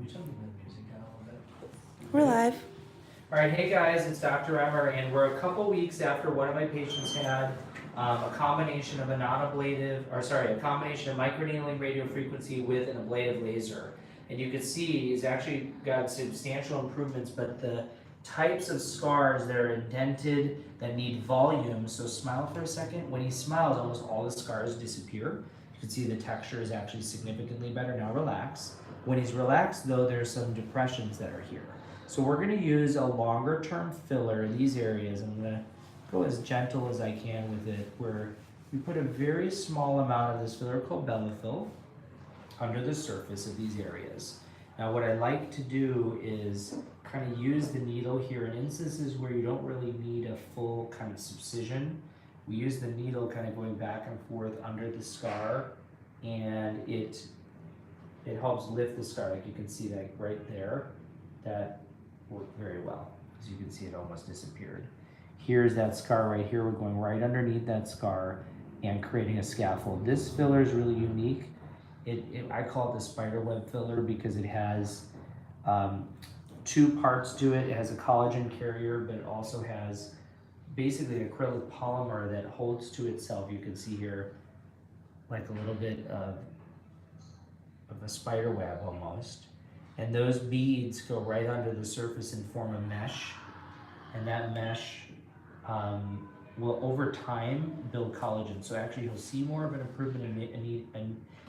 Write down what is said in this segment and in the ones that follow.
we turn the music down a little bit? We're live. All right, hey guys, it's Dr. Emer, and we're a couple weeks after one of my patients had a combination of a a combination of microneedling radiofrequency with an ablative laser. And you can see he's actually got substantial improvements, but the types of scars that are indented, that need volume, so smile for a second. When he smiles, almost all the scars disappear. You can see the texture is actually significantly better. Now relax. When he's relaxed though, there's some depressions that are here. So we're gonna use a longer term filler in these areas. I'm gonna go as gentle as I can with it, where we put a very small amount of this filler called Bellafill under the surface of these areas. Now what I like to do is kind of use the needle here in instances where you don't really need a full kind of subcision. We use the needle kind of going back and forth under the scar, and it helps lift the scar. Like you can see that right there, that worked very well. As you can see, it almost disappeared. Here's that scar right here. We're going right underneath that scar and creating a scaffold. This filler is really unique. I call it the spiderweb filler because it has two parts to it. It has a collagen carrier, but it also has basically an acrylic polymer that holds to itself. You can see here like a little bit of a spider web almost. And those beads go right under the surface and form a mesh. And that mesh will over time build collagen. So actually you'll see more of an improvement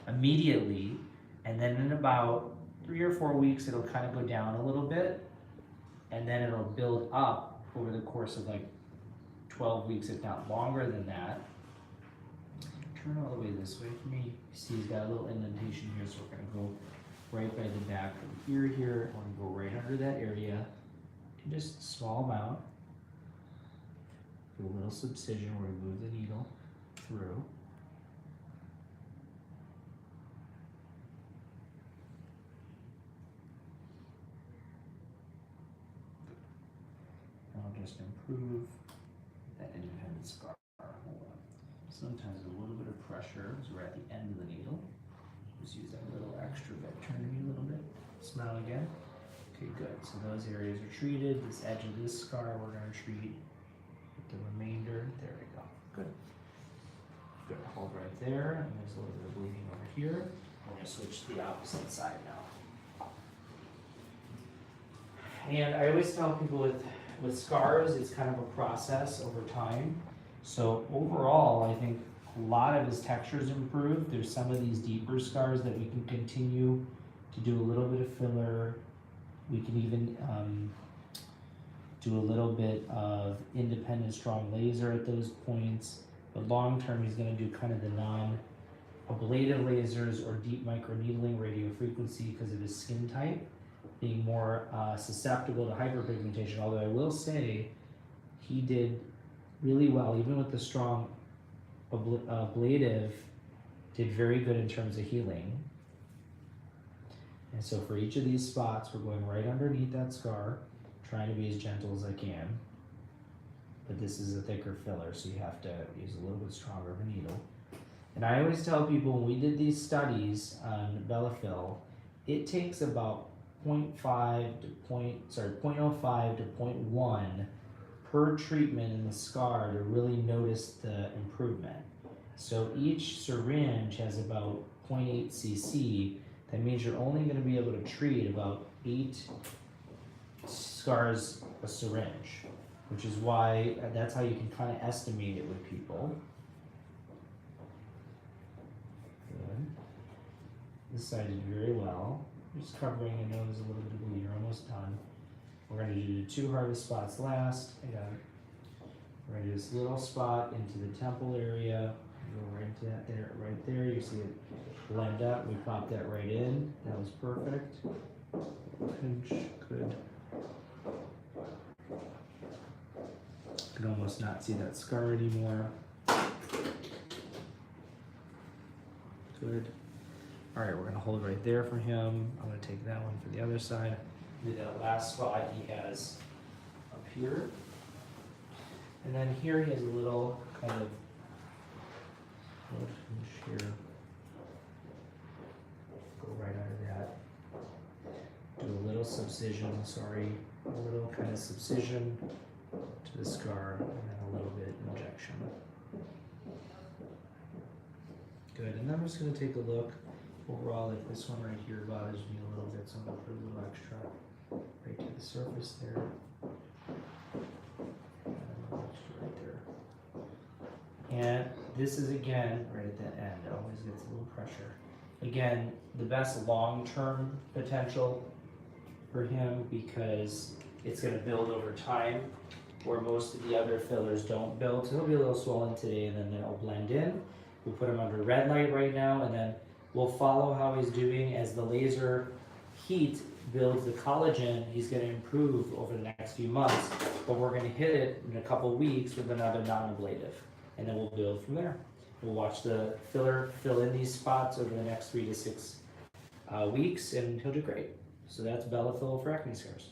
immediately. And then in about 3 or 4 weeks, it'll kind of go down a little bit. And then it'll build up over the course of like 12 weeks, if not longer than that. Turn all the way this way for me. You see he's got a little indentation here, so we're gonna go right by the back from here. I wanna go right under that area. And just a small amount. Do a little subcision where we move the needle through. And I'll just improve that independent scar. Hold on. Sometimes a little bit of pressure as we're at the end of the needle. Just use that little extra bit. Turn me a little bit. Smile again. Okay, good. So those areas are treated. This edge of this scar we're going to treat with the remainder. There we go. Good. Good. Hold right there. And there's a little bit of bleeding over here. We're going to switch to the opposite side now. And I always tell people with scars, it's kind of a process over time. So overall, I think a lot of his texture's improved. There's some of these deeper scars that we can continue to do a little bit of filler. We can even do a little bit of independent strong laser at those points. But long term, he's going to do kind of the non-ablative lasers or deep microneedling radiofrequency because of his skin type being more susceptible to hyperpigmentation. Although I will say he did really well, even with the strong ablative, did very good in terms of healing. And so for each of these spots, we're going right underneath that scar, trying to be as gentle as I can. But this is a thicker filler, so you have to use a little bit stronger of a needle. And I always tell people when we did these studies on Bellafill, it takes about 0.05 to 0.1 per treatment in the scar to really notice the improvement. So each syringe has about 0.8 cc. That means you're only going to be able to treat about 8 scars a syringe, which is why that's how you can kind of estimate it with people. Good. This side did very well. Just covering, I know there's a little bit of bleed. You're almost done. We're going to do the 2 hardest spots last. We're going to do this little spot into the temple area. Go right to that there, right there. You see it blend up. We pop that right in. That was perfect. Pinch, good. You can almost not see that scar anymore. Good. All right, we're gonna hold right there for him. I'm gonna take that one for the other side. Do that last spot he has up here. And then here he has a little kind of here. Go right under that. subcision, sorry, a little kind of subcision to the scar, and then a little bit injection. Good, and then I'm just going to take a look overall if this one right here bothers me a little bit, so I'm going to put a little extra right to the surface there. And a little extra right there. And this is again, right at the end, it always gets a little pressure. Again, the best long-term potential for him because it's going to build over time where most of the other fillers don't build. So he'll be a little swollen today and then they'll blend in. We'll put him under red light right now and then we'll follow how he's doing as the laser heat builds the collagen. He's going to improve over the next few months, but we're going to hit it in a couple weeks with another non-ablative and then we'll build from there. We'll watch the filler fill in these spots over the next 3 to 6 weeks and he'll do great. So that's Bellafill for acne scars.